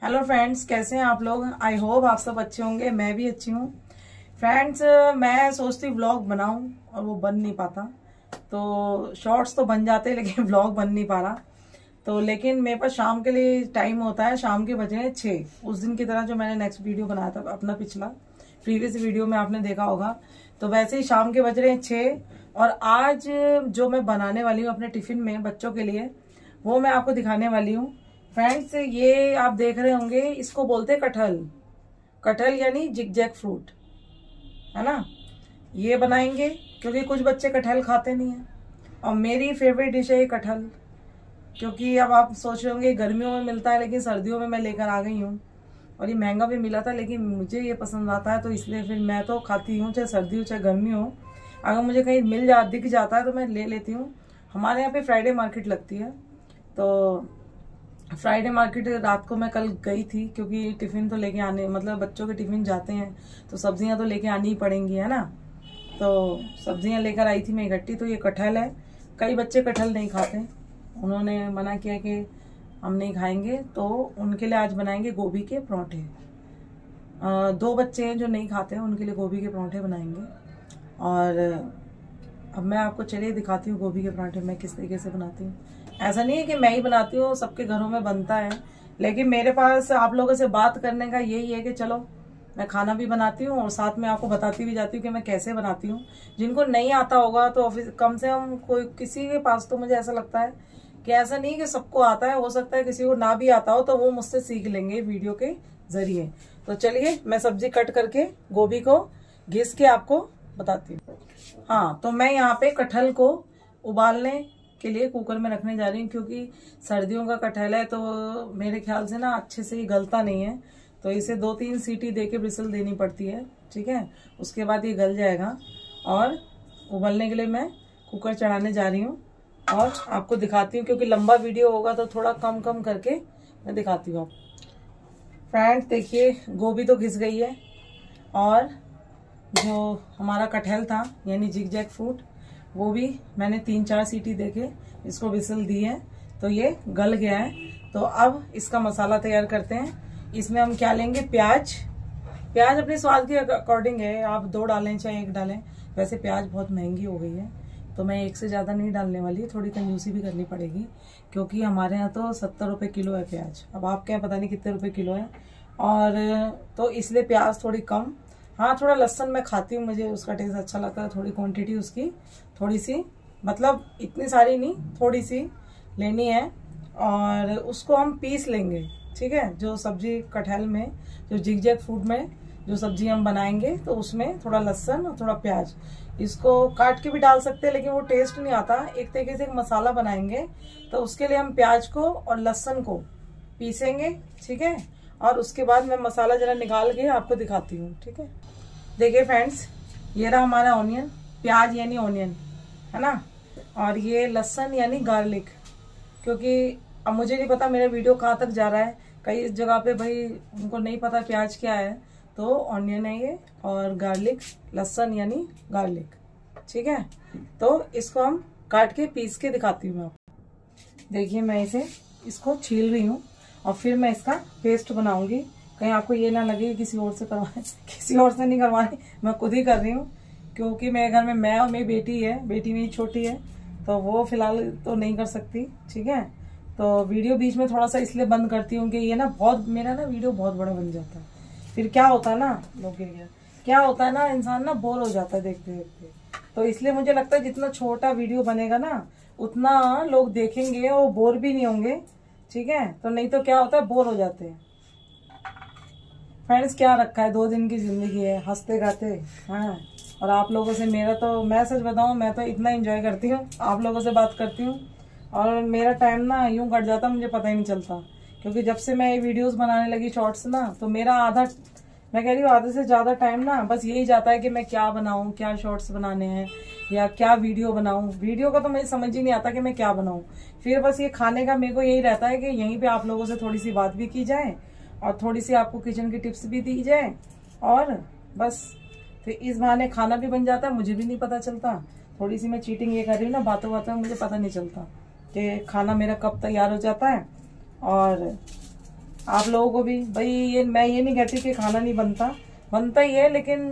Hello friends, कैसे हैं आप लोग। आई होप आप सब अच्छे होंगे। मैं भी अच्छी हूँ फ्रेंड्स। मैं सोचती हूँ व्लॉग बनाऊं और वो बन नहीं पाता। तो शॉर्ट्स तो बन जाते लेकिन व्लॉग बन नहीं पा रहा। तो लेकिन मेरे पास शाम के लिए टाइम होता है। शाम के बजे 6 उस दिन की तरह जो मैंने नेक्स्ट वीडियो बनाया था अपना पिछला प्रीवियस वीडियो में आपने देखा होगा। तो वैसे ही शाम के बज रहे हैं 6 और आज जो मैं बनाने वाली हूँ अपने टिफिन में बच्चों के लिए वो मैं आपको दिखाने वाली हूँ फ्रेंड्स। ये आप देख रहे होंगे, इसको बोलते हैं कटहल। कटहल यानी जिगजैग फ्रूट, है ना। ये बनाएंगे क्योंकि कुछ बच्चे कटहल खाते नहीं हैं और मेरी फेवरेट डिश है ये कटहल। क्योंकि अब आप सोच रहे होंगे गर्मियों में मिलता है लेकिन सर्दियों में मैं लेकर आ गई हूँ और ये महंगा भी मिला था लेकिन मुझे ये पसंद आता है तो इसलिए फिर मैं तो खाती हूँ, चाहे सर्दी हो चाहे गर्मी हो। अगर मुझे कहीं दिख जाता है तो मैं ले लेती हूँ। हमारे यहाँ पे फ्राइडे मार्केट लगती है तो फ्राइडे मार्केट रात को मैं कल गई थी क्योंकि टिफिन तो लेके आने, मतलब बच्चों के टिफिन जाते हैं तो सब्जियां तो लेके आनी ही पड़ेंगी, है ना। तो सब्जियां लेकर आई थी मैं इकट्ठी। तो ये कटहल है। कई बच्चे कटहल नहीं खाते, उन्होंने मना किया कि हम नहीं खाएंगे तो उनके लिए आज बनाएंगे गोभी के परांठे। 2 बच्चे हैं जो नहीं खाते हैं, उनके लिए गोभी के परांठे बनाएंगे। और अब मैं आपको चलिए दिखाती हूँ गोभी के परांठे मैं किस तरीके से बनाती हूँ। ऐसा नहीं है कि मैं ही बनाती हूँ, सबके घरों में बनता है, लेकिन मेरे पास आप लोगों से बात करने का यही है कि चलो मैं खाना भी बनाती हूँ और साथ में आपको बताती भी जाती हूँ कि मैं कैसे बनाती हूँ। जिनको नहीं आता होगा तो कम से कम कोई किसी के पास, तो मुझे ऐसा लगता है कि ऐसा नहीं कि सबको आता है, हो सकता है किसी को ना भी आता हो तो वो मुझसे सीख लेंगे वीडियो के जरिए। तो चलिए मैं सब्जी कट करके गोभी को घिस के आपको बताती हूँ। हाँ, तो मैं यहाँ पे कटहल को उबालने के लिए कुकर में रखने जा रही हूँ क्योंकि सर्दियों का कटहल है तो मेरे ख्याल से ना अच्छे से ही गलता नहीं है। तो इसे 2-3 सीटी देके ब्रिसल देनी पड़ती है, ठीक है। उसके बाद ये गल जाएगा और उबलने के लिए मैं कुकर चढ़ाने जा रही हूँ और आपको दिखाती हूँ। क्योंकि लंबा वीडियो होगा तो थोड़ा कम कम करके मैं दिखाती हूँ आपको। फ्रेंड्स देखिए, गोभी तो घिस गई है और जो हमारा कटहल था यानी जिगजैग फ्रूट वो भी मैंने 3-4 सीटी देके इसको विसल दी है तो ये गल गया है। तो अब इसका मसाला तैयार करते हैं। इसमें हम क्या लेंगे, प्याज अपने स्वाद के अकॉर्डिंग है, आप 2 डालें चाहे 1 डालें। वैसे प्याज बहुत महंगी हो गई है तो मैं 1 से ज्यादा नहीं डालने वाली, थोड़ी कंजूसी भी करनी पड़ेगी क्योंकि हमारे यहाँ तो 70 रुपए किलो है प्याज। अब आपके यहाँ पता नहीं कितने रुपए किलो है, और तो इसलिए प्याज थोड़ी कम। हाँ, थोड़ा लहसुन मैं खाती हूँ, मुझे उसका टेस्ट अच्छा लगता है। थोड़ी क्वांटिटी उसकी थोड़ी सी, मतलब इतनी सारी नहीं, थोड़ी सी लेनी है और उसको हम पीस लेंगे, ठीक है। जो सब्जी कटहल में, जो जिगजैग फ्रूट में जो सब्जी हम बनाएंगे तो उसमें थोड़ा लहसुन और थोड़ा प्याज, इसको काट के भी डाल सकते हैं लेकिन वो टेस्ट नहीं आता। एक तरीके से एक मसाला बनाएंगे तो उसके लिए हम प्याज को और लहसुन को पीसेंगे, ठीक है। और उसके बाद मैं मसाला जरा निकाल के आपको दिखाती हूँ, ठीक है। देखिए फ्रेंड्स, ये रहा हमारा ऑनियन, प्याज यानी ऑनियन, है ना। और ये लहसुन यानी गार्लिक। क्योंकि अब मुझे नहीं पता मेरा वीडियो कहाँ तक जा रहा है, कई जगह पे भाई उनको नहीं पता प्याज क्या है, तो ऑनियन है ये, और गार्लिक लहसुन यानी गार्लिक, ठीक है। तो इसको हम काट के पीस के दिखाती हूँ मैं आपको। देखिए मैं इसको छील रही हूँ और फिर मैं इसका पेस्ट बनाऊंगी। कहीं आपको ये ना लगे किसी और से करवाए, किसी और से नहीं करवानी, मैं खुद ही कर रही हूँ क्योंकि मेरे घर में मैं और मेरी बेटी है, बेटी मेरी छोटी है तो वो फिलहाल तो नहीं कर सकती, ठीक है। तो वीडियो बीच में थोड़ा सा इसलिए बंद करती हूँ कि ये ना बहुत, मेरा ना वीडियो बहुत बड़ा बन जाता है। फिर क्या होता है ना, क्या होता है ना, इंसान ना बोर हो जाता है देखते देखते। तो इसलिए मुझे लगता है जितना छोटा वीडियो बनेगा ना उतना लोग देखेंगे और बोर भी नहीं होंगे, ठीक है। तो नहीं तो क्या होता है, बोर हो जाते हैं। फ्रेंड्स क्या रखा है, 2 दिन की जिंदगी है, हंसते गाते, हाँ। और आप लोगों से मेरा तो, मैं सच बताऊं, मैं तो इतना एंजॉय करती हूँ, आप लोगों से बात करती हूँ और मेरा टाइम ना यूं कट जाता, मुझे पता ही नहीं चलता। क्योंकि जब से मैं ये वीडियोस बनाने लगी शॉर्ट्स ना, तो मेरा आधा, मैं कह रही हूँ आधे से ज्यादा टाइम ना बस यही जाता है कि मैं क्या बनाऊं, क्या शॉर्ट्स बनाने हैं या क्या वीडियो बनाऊं। वीडियो का तो मुझे समझ ही नहीं आता कि मैं क्या बनाऊं। फिर बस ये खाने का मेरे को यही रहता है कि यहीं पे आप लोगों से थोड़ी सी बात भी की जाए और थोड़ी सी आपको किचन की टिप्स भी दी जाए और बस फिर इस बहाने खाना भी बन जाता है, मुझे भी नहीं पता चलता। थोड़ी सी मैं चीटिंग ये कर रही हूँ ना, बातों बातों में मुझे पता नहीं चलता कि खाना मेरा कब तैयार हो जाता है। और आप लोगों को भी भाई, ये मैं ये नहीं कहती कि खाना नहीं बनता, बनता ही है, लेकिन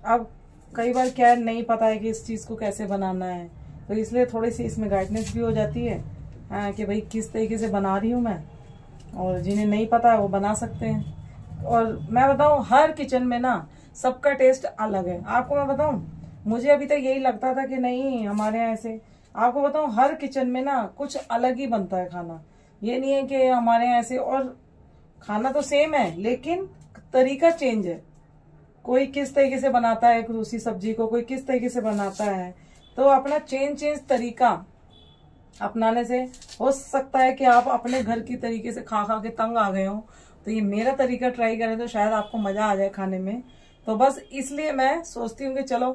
अब कई बार क्या नहीं पता है कि इस चीज़ को कैसे बनाना है, तो इसलिए थोड़ी सी इसमें गाइडनेस भी हो जाती है। हाँ, कि भाई किस तरीके से बना रही हूँ मैं, और जिन्हें नहीं पता है वो बना सकते हैं। और मैं बताऊँ, हर किचन में ना सबका टेस्ट अलग है। आपको मैं बताऊँ, मुझे अभी तक यही लगता था कि नहीं हमारे यहाँ ऐसे, आपको बताऊँ हर किचन में ना कुछ अलग ही बनता है खाना। ये नहीं है कि हमारे यहाँ ऐसे, और खाना तो सेम है लेकिन तरीका चेंज है। कोई किस तरीके से बनाता है उसी सब्जी को, कोई किस तरीके से बनाता है, तो अपना चेंज तरीका अपनाने से हो सकता है कि आप अपने घर की तरीके से खा खा के तंग आ गए हो, तो ये मेरा तरीका ट्राई करें तो शायद आपको मजा आ जाए खाने में। तो बस इसलिए मैं सोचती हूँ कि चलो,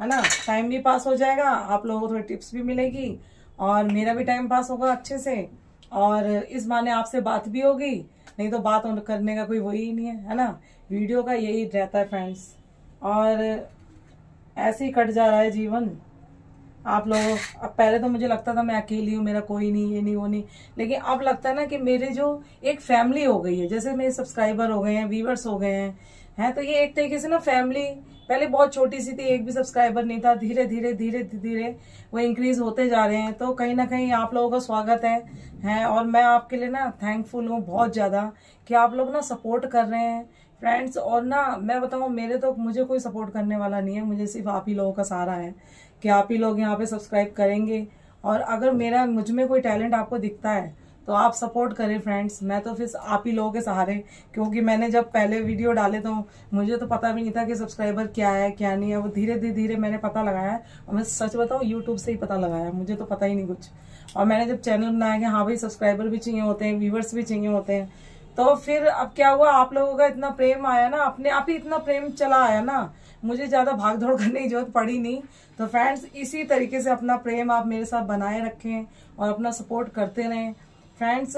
है ना, टाइम भी पास हो जाएगा, आप लोगों को थोड़ी टिप्स भी मिलेगी और मेरा भी टाइम पास होगा अच्छे से, और इस बहाने आपसे बात भी होगी। नहीं तो बात करने का कोई वही नहीं है ना, वीडियो का यही रहता है फ्रेंड्स। और ऐसे ही कट जा रहा है जीवन। आप लोग, अब पहले तो मुझे लगता था मैं अकेली हूँ, मेरा कोई नहीं, ये नहीं वो नहीं, लेकिन अब लगता है ना कि मेरे जो एक फैमिली हो गई है, जैसे मेरे सब्सक्राइबर हो गए हैं, व्यूवर्स हो गए हैं, तो ये एक तरीके से ना फैमिली। पहले बहुत छोटी सी थी, एक भी सब्सक्राइबर नहीं था, धीरे धीरे धीरे धीरे वो इंक्रीज होते जा रहे हैं। तो कहीं ना कहीं आप लोगों का स्वागत है, और मैं आपके लिए ना थैंकफुल हूँ बहुत ज्यादा कि आप लोग ना सपोर्ट कर रहे हैं फ्रेंड्स। और ना मैं बताऊँ, मुझे कोई सपोर्ट करने वाला नहीं है, मुझे सिर्फ आप ही लोगों का सहारा है कि आप ही लोग यहाँ पे सब्सक्राइब करेंगे। और अगर मुझ में कोई टैलेंट आपको दिखता है तो आप सपोर्ट करें फ्रेंड्स। मैं तो फिर आप ही लोगों के सहारे, क्योंकि मैंने जब पहले वीडियो डाले तो मुझे तो पता भी नहीं था कि सब्सक्राइबर क्या है क्या नहीं है, वो धीरे धीरे मैंने पता लगाया है। और मैं सच बताऊँ, यूट्यूब से ही पता लगाया, मुझे तो पता ही नहीं कुछ। और मैंने जब चैनल बनाया कि हाँ भाई सब्सक्राइबर भी चाहिए होते हैं, व्यूवर्स भी चाहिए होते हैं, तो फिर अब क्या हुआ, आप लोगों का इतना प्रेम आया ना, अपने आप ही इतना प्रेम चला आया ना, मुझे ज्यादा भाग दौड़ करने की जरूरत पड़ी नहीं। तो फ्रेंड्स, इसी तरीके से अपना प्रेम आप मेरे साथ बनाए रखें और अपना सपोर्ट करते रहें फ्रेंड्स।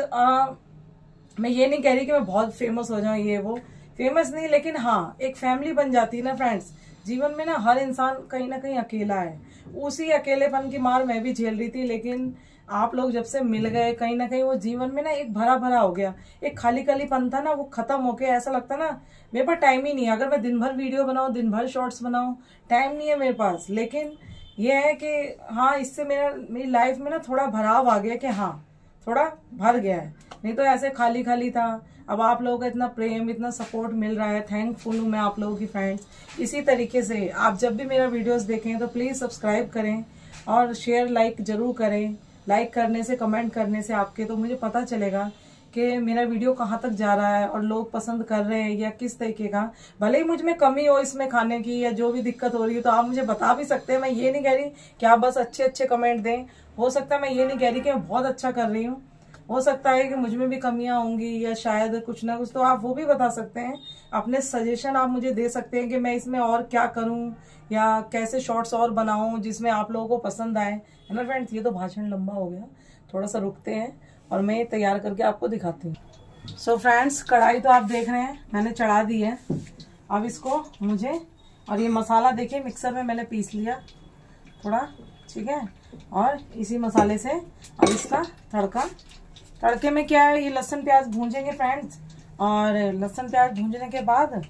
मैं ये नहीं कह रही कि मैं बहुत फेमस हो जाऊं, ये वो फेमस नहीं, लेकिन हाँ एक फैमिली बन जाती है ना फ्रेंड्स। जीवन में ना हर इंसान कहीं ना कहीं अकेला है, उसी अकेलेपन की मार मैं भी झेल रही थी, लेकिन आप लोग जब से मिल गए, कहीं ना कहीं वो जीवन में ना एक भरा भरा हो गया, एक खाली खालीपन था ना, वो खत्म होके ऐसा लगता ना मेरे पास टाइम ही नहीं है। अगर मैं दिन भर वीडियो बनाऊं, दिन भर शॉर्ट्स बनाऊं, टाइम नहीं है मेरे पास। लेकिन ये है कि हाँ, इससे मेरी लाइफ में ना थोड़ा भराव आ गया कि हाँ थोड़ा भर गया है, नहीं तो ऐसे खाली खाली था। अब आप लोगों का इतना प्रेम, इतना सपोर्ट मिल रहा है, थैंकफुल हूँ मैं आप लोगों की फ्रेंड्स। इसी तरीके से आप जब भी मेरा वीडियोस देखें तो प्लीज सब्सक्राइब करें और शेयर लाइक जरूर करें। लाइक करने से, कमेंट करने से आपके, तो मुझे पता चलेगा कि मेरा वीडियो कहाँ तक जा रहा है और लोग पसंद कर रहे हैं या किस तरीके का। भले ही मुझ में कमी हो इसमें खाने की या जो भी दिक्कत हो रही है तो आप मुझे बता भी सकते हैं। मैं ये नहीं कह रही कि आप बस अच्छे अच्छे कमेंट दें, हो सकता है मैं ये नहीं कह रही कि मैं बहुत अच्छा कर रही हूँ, हो सकता है कि मुझ में भी कमियां होंगी या शायद कुछ ना कुछ, तो आप वो भी बता सकते हैं। अपने सजेशन आप मुझे दे सकते हैं कि मैं इसमें और क्या करूं या कैसे शॉर्ट्स और बनाऊं जिसमें आप लोगों को पसंद आए, है ना फ्रेंड्स। ये तो भाषण लंबा हो गया, थोड़ा सा रुकते हैं और मैं तैयार करके आपको दिखाती हूँ। सो फ्रेंड्स, कढ़ाई तो आप देख रहे हैं मैंने चढ़ा दी है। अब इसको मुझे, और ये मसाला देखिए मिक्सर में मैंने पीस लिया थोड़ा, ठीक है। और इसी मसाले से अब इसका तड़के में क्या है, ये लहसुन प्याज भूंजेंगे फ्रेंड्स। और लहसुन प्याज भूंजने के बाद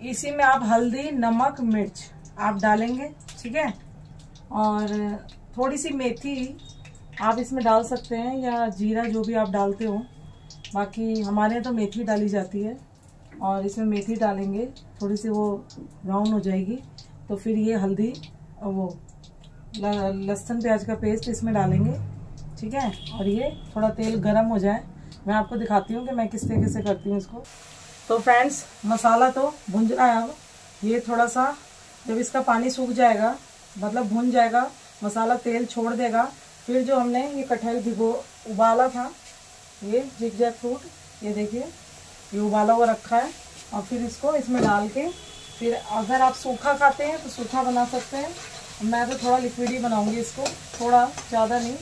इसी में आप हल्दी, नमक, मिर्च आप डालेंगे, ठीक है। और थोड़ी सी मेथी आप इसमें डाल सकते हैं या जीरा, जो भी आप डालते हो। बाकी हमारे यहाँ तो मेथी डाली जाती है, और इसमें मेथी डालेंगे, थोड़ी सी वो ब्राउन हो जाएगी तो फिर ये हल्दी, वो लहसुन प्याज का पेस्ट इसमें डालेंगे, ठीक है। और ये थोड़ा तेल गरम हो जाए, मैं आपको दिखाती हूँ कि मैं किस तरीके से करती हूँ इसको। तो फ्रेंड्स, मसाला तो भुन रहा है। अब ये थोड़ा सा जब इसका पानी सूख जाएगा, मतलब भुन जाएगा, मसाला तेल छोड़ देगा, फिर जो हमने ये कटहल उबाला था, ये जिगजैग फ्रूट, ये देखिए ये उबाला हुआ रखा है। और फिर इसको इसमें डाल के, फिर अगर आप सूखा खाते हैं तो सूखा बना सकते हैं। मैं तो थोड़ा लिक्विड ही बनाऊंगी इसको, थोड़ा ज़्यादा नहीं,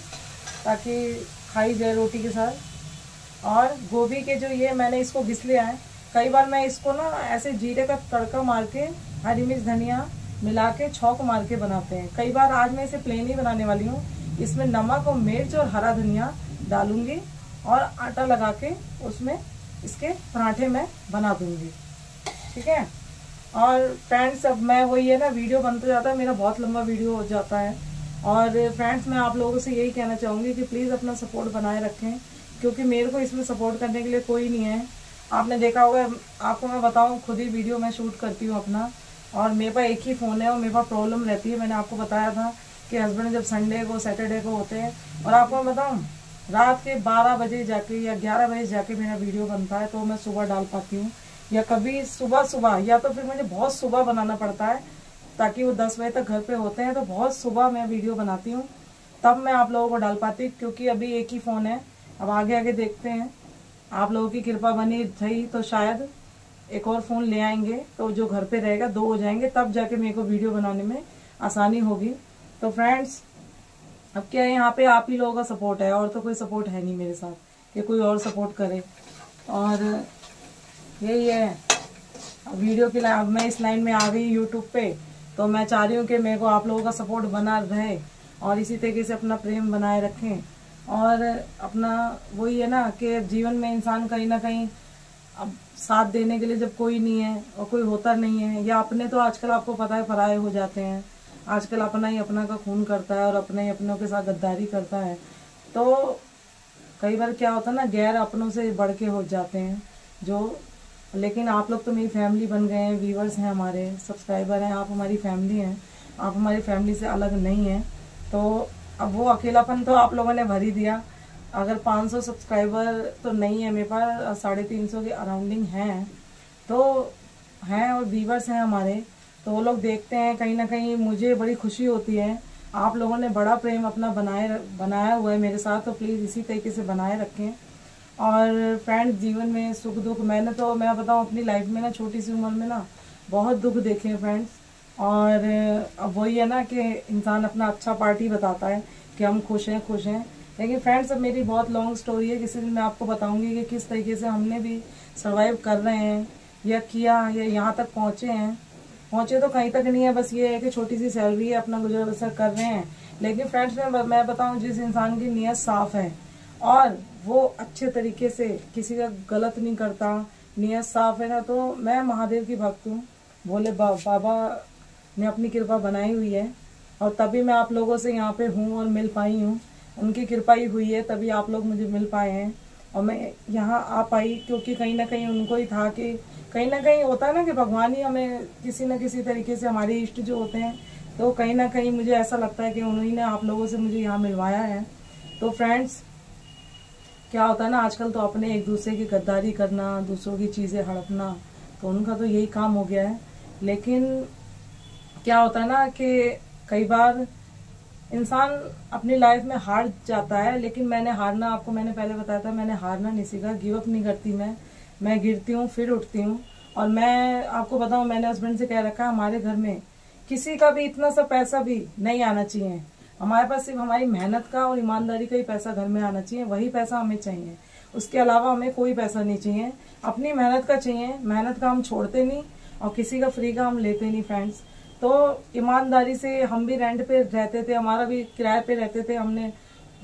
ताकि खाई जाए रोटी के साथ। और गोभी के जो ये मैंने इसको घिस लिया है। कई बार मैं इसको ना ऐसे जीरे का तड़का मार के, हरी मिर्च धनिया मिला के छौंक मार के बनाते हैं। कई बार आज मैं इसे प्लेन ही बनाने वाली हूँ, इसमें नमक और मिर्च और हरा धनिया डालूंगी और आटा लगा के उसमें इसके पराठे मैं बना दूंगी, ठीक है। और फ्रेंड्स अब मैं वही है ना, वीडियो बनते जाता है मेरा, बहुत लंबा वीडियो हो जाता है। और फ्रेंड्स मैं आप लोगों से यही कहना चाहूँगी कि प्लीज़ अपना सपोर्ट बनाए रखें, क्योंकि मेरे को इसमें सपोर्ट करने के लिए कोई नहीं है। आपने देखा होगा, आपको मैं बताऊँ, खुद ही वीडियो मैं शूट करती हूँ अपना, और मेरे पास एक ही फ़ोन है और मेरे पास प्रॉब्लम रहती है। मैंने आपको बताया था कि हस्बैंड जब संडे को सैटरडे को होते हैं, और आपको मैं बताऊँ रात के 12 बजे जाके या 11 बजे जाके मेरा वीडियो बनता है, तो मैं सुबह डाल पाती हूँ, या कभी सुबह या तो फिर मुझे बहुत सुबह बनाना पड़ता है ताकि वो 10 बजे तक घर पे होते हैं, तो बहुत सुबह मैं वीडियो बनाती हूँ, तब मैं आप लोगों को डाल पाती, क्योंकि अभी एक ही फ़ोन है। अब आगे आगे देखते हैं, आप लोगों की कृपा बनी रही तो शायद एक और फ़ोन ले आएंगे, तो जो घर पे रहेगा 2 हो जाएंगे, तब जाके मेरे को वीडियो बनाने में आसानी होगी। तो फ्रेंड्स अब क्या है, यहाँ पे आप ही लोगों का सपोर्ट है, और तो कोई सपोर्ट है नहीं मेरे साथ कि कोई और सपोर्ट करे। और यही है, वीडियो की अब मैं इस लाइन में आ गई यूट्यूब पे, तो मैं चाह रही हूँ कि मेरे को आप लोगों का सपोर्ट बना रहे और इसी तरीके से अपना प्रेम बनाए रखें। और अपना वही है ना कि जीवन में इंसान कहीं ना कहीं अब साथ देने के लिए जब कोई नहीं है और कोई होता नहीं है, या अपने तो आजकल आपको पता है पराये हो जाते हैं, आजकल अपना ही अपना का खून करता है और अपने ही अपनों के साथ गद्दारी करता है, तो कई बार क्या होता है ना, गैर अपनों से बढ़ के हो जाते हैं जो। लेकिन आप लोग तो मेरी फैमिली बन गए हैं, व्यूवर्स हैं, हमारे सब्सक्राइबर हैं, आप हमारी फैमिली हैं, आप हमारी फैमिली से अलग नहीं हैं। तो अब वो अकेलापन तो आप लोगों ने भर ही दिया। अगर 500 सब्सक्राइबर तो नहीं है मेरे पास, 350 के अराउंडिंग हैं तो हैं, और व्यूवर्स हैं हमारे, तो वो लोग देखते हैं, कहीं ना कहीं मुझे बड़ी खुशी होती है। आप लोगों ने बड़ा प्रेम अपना बनाया हुआ है मेरे साथ, तो प्लीज़ इसी तरीके से बनाए रखें। और फ्रेंड्स जीवन में सुख दुख, मैं बताऊं अपनी लाइफ में ना, छोटी सी उम्र में ना बहुत दुख देखे हैं फ्रेंड्स। और अब वही है ना कि इंसान अपना अच्छा पार्टी बताता है कि हम खुश हैं। लेकिन फ्रेंड्स अब मेरी बहुत लॉन्ग स्टोरी है, किसी दिन मैं आपको बताऊंगी कि किस तरीके से हमने भी सर्वाइव कर रहे हैं या किया या यहाँ तक पहुँचे तो कहीं तक नहीं है, बस ये है कि छोटी सी सैलरी है, अपना गुजर बसर कर रहे हैं। लेकिन फ्रेंड्स मैं बताऊं, जिस इंसान की नीयत साफ है और वो अच्छे तरीके से किसी का गलत नहीं करता, नीयत साफ है ना, तो मैं महादेव की भक्त हूँ, भोले बाबा ने अपनी कृपा बनाई हुई है, और तभी मैं आप लोगों से यहाँ पे हूँ और मिल पाई हूँ, उनकी कृपा ही हुई है, तभी आप लोग मुझे मिल पाए हैं और मैं यहाँ आ पाई, क्योंकि कहीं ना कहीं उनको ही था कि कहीं ना कहीं होता है ना कि भगवान ही हमें किसी न किसी तरीके से, हमारे इष्ट जो होते हैं, तो कहीं ना कहीं मुझे ऐसा लगता है कि उन्हीं ने आप लोगों से मुझे यहाँ मिलवाया है। तो फ्रेंड्स क्या होता है ना, आजकल तो अपने एक दूसरे की गद्दारी करना, दूसरों की चीज़ें हड़पना, तो उनका तो यही काम हो गया है। लेकिन क्या होता है ना कि कई बार इंसान अपनी लाइफ में हार जाता है, लेकिन मैंने हारना, आपको मैंने पहले बताया था, मैंने हारना नहीं सीखा, गिव अप नहीं करती मैं गिरती हूँ फिर उठती हूँ। और मैं आपको बताऊँ, मैंने हस्बैंड से कह रखा है हमारे घर में किसी का भी इतना सा पैसा भी नहीं आना चाहिए, हमारे पास सिर्फ हमारी मेहनत का और ईमानदारी का ही पैसा घर में आना चाहिए, वही पैसा हमें चाहिए, उसके अलावा हमें कोई पैसा नहीं चाहिए, अपनी मेहनत का चाहिए, मेहनत का हम छोड़ते नहीं और किसी का फ्री का हम लेते नहीं फ्रेंड्स। तो ईमानदारी से, हम भी रेंट पे रहते थे, हमारा भी किराए पे रहते थे, हमने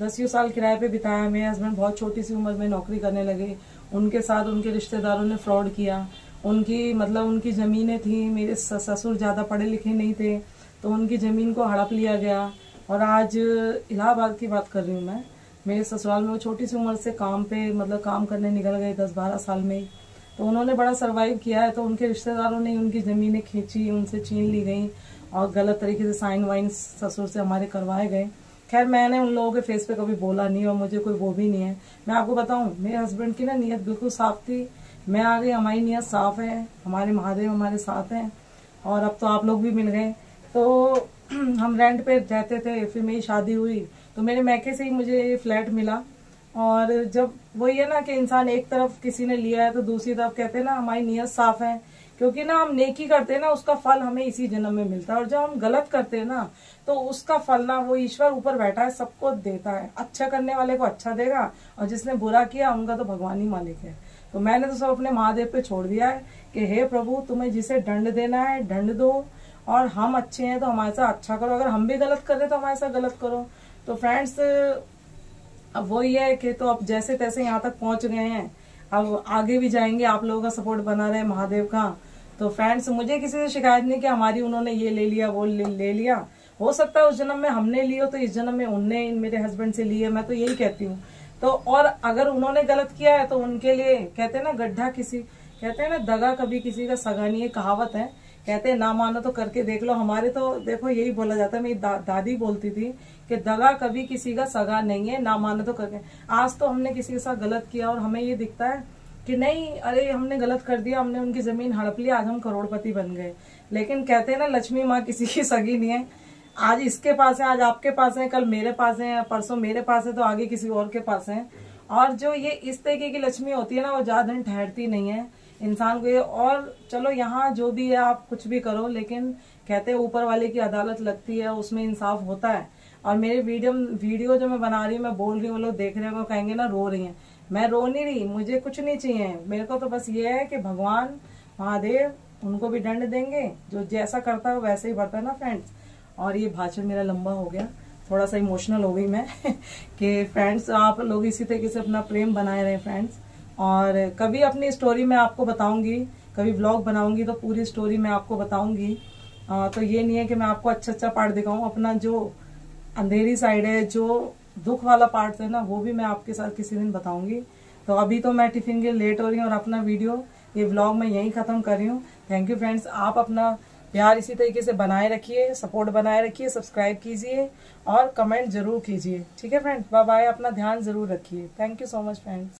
10 साल किराए पे बिताया। मेरे हस्बैंड बहुत छोटी सी उम्र में नौकरी करने लगे, उनके साथ उनके रिश्तेदारों ने फ्रॉड किया, उनकी ज़मीनें थी, मेरे ससुर ज़्यादा पढ़े लिखे नहीं थे, तो उनकी ज़मीन को हड़प लिया गया। और आज इलाहाबाद की बात कर रही हूँ मैं, मेरे ससुराल में वो छोटी सी उम्र से काम करने निकल गए 10-12 साल में ही, तो उन्होंने बड़ा सर्वाइव किया है। तो उनके रिश्तेदारों ने उनकी ज़मीनें खींची, उनसे छीन ली गई और गलत तरीके से साइन वाइन ससुर से हमारे करवाए गए। खैर मैंने उन लोगों के फेस पे कभी बोला नहीं और मुझे कोई वो भी नहीं है। मैं आपको बताऊं, मेरे हस्बैंड की ना नीयत बिल्कुल साफ थी, मैं आ गई, हमारी नीयत साफ है, हमारे महादेव हमारे साथ हैं, और अब तो आप लोग भी मिल गए। तो हम रेंट पे रहते थे, फिर मेरी शादी हुई तो मेरे मैके से ही मुझे फ्लैट मिला। और जब वही है ना कि इंसान एक तरफ किसी ने लिया है तो दूसरी तरफ कहते हैं ना हमारी नीयत साफ है, क्योंकि ना हम नेकी करते हैं ना उसका फल हमें इसी जन्म में मिलता है, और जब हम गलत करते हैं ना तो उसका फल ना वो ईश्वर ऊपर बैठा है सबको देता है, अच्छा करने वाले को अच्छा देगा और जिसने बुरा किया उनका तो भगवान ही मालिक है। तो मैंने तो सब अपने महादेव पे छोड़ दिया है कि हे प्रभु तुम्हें जिसे दंड देना है दंड दो, और हम अच्छे हैं तो हमारे साथ अच्छा करो, अगर हम भी गलत कर रहे तो हमारे साथ गलत करो। तो फ्रेंड्स अब वही है कि तो अब जैसे तैसे यहाँ तक पहुंच गए हैं, अब आगे भी जाएंगे। आप लोगों का सपोर्ट बना रहे महादेव का। तो फ्रेंड्स, मुझे किसी से शिकायत नहीं कि हमारी उन्होंने ये ले लिया वो ले लिया। हो सकता है उस जन्म में हमने लियो तो इस जन्म में उनने मेरे हस्बैंड से लिए, मैं तो यही कहती हूँ। तो और अगर उन्होंने गलत किया है तो उनके लिए कहते हैं ना, गड्ढा किसी, कहते हैं ना, दगा कभी किसी का सगा नहीं है, कहावत है। कहते हैं ना मानो तो करके देख लो। हमारे तो देखो यही बोला जाता है, मेरी दादी बोलती थी कि दगा कभी किसी का सगा नहीं है, ना मानो तो करके। आज तो हमने किसी के साथ गलत किया और हमें ये दिखता है कि नहीं, अरे हमने गलत कर दिया, हमने उनकी जमीन हड़प ली, आज हम करोड़पति बन गए। लेकिन कहते हैं ना, लक्ष्मी माँ किसी की सगी नहीं है। आज इसके पास है, आज आपके पास है, कल मेरे पास है, परसों मेरे पास है, तो आगे किसी और के पास है। और जो ये इस तरीके की लक्ष्मी होती है ना, वो ज्यादा दिन ठहरती नहीं है इंसान को ये। और चलो यहाँ जो भी है आप कुछ भी करो, लेकिन कहते हैं ऊपर वाले की अदालत लगती है, उसमें इंसाफ होता है। और मेरे वीडियो जो मैं बना रही हूँ, मैं बोल रही हूँ, वो लोग देख रहे हैं, वो कहेंगे ना रो रही हैं। मैं रो नहीं रही, मुझे कुछ नहीं चाहिए। मेरे को तो बस ये है कि भगवान महादेव उनको भी दंड देंगे, जो जैसा करता है वैसे ही बढ़ता है ना फ्रेंड्स। और ये भाषण मेरा लंबा हो गया, थोड़ा सा इमोशनल हो गई मैं कि फ्रेंड्स आप लोग इसी तरीके से अपना प्रेम बनाए रहे फ्रेंड्स। और कभी अपनी स्टोरी मैं आपको बताऊंगी, कभी व्लॉग बनाऊंगी तो पूरी स्टोरी मैं आपको बताऊंगी। तो ये नहीं है कि मैं आपको अच्छा पार्ट दिखाऊं, अपना जो अंधेरी साइड है, जो दुख वाला पार्ट है ना, वो भी मैं आपके साथ किसी दिन बताऊंगी। तो अभी तो मैं टिफिन के लेट हो रही हूँ और अपना वीडियो ये व्लॉग मैं यहीं खत्म कर रही हूँ। थैंक यू फ्रेंड्स, आप अपना प्यार इसी तरीके से बनाए रखिए, सपोर्ट बनाए रखिए, सब्सक्राइब कीजिए और कमेंट जरूर कीजिए। ठीक है फ्रेंड्स, बाय बाय, अपना ध्यान जरूर रखिए। Thank you so much friends.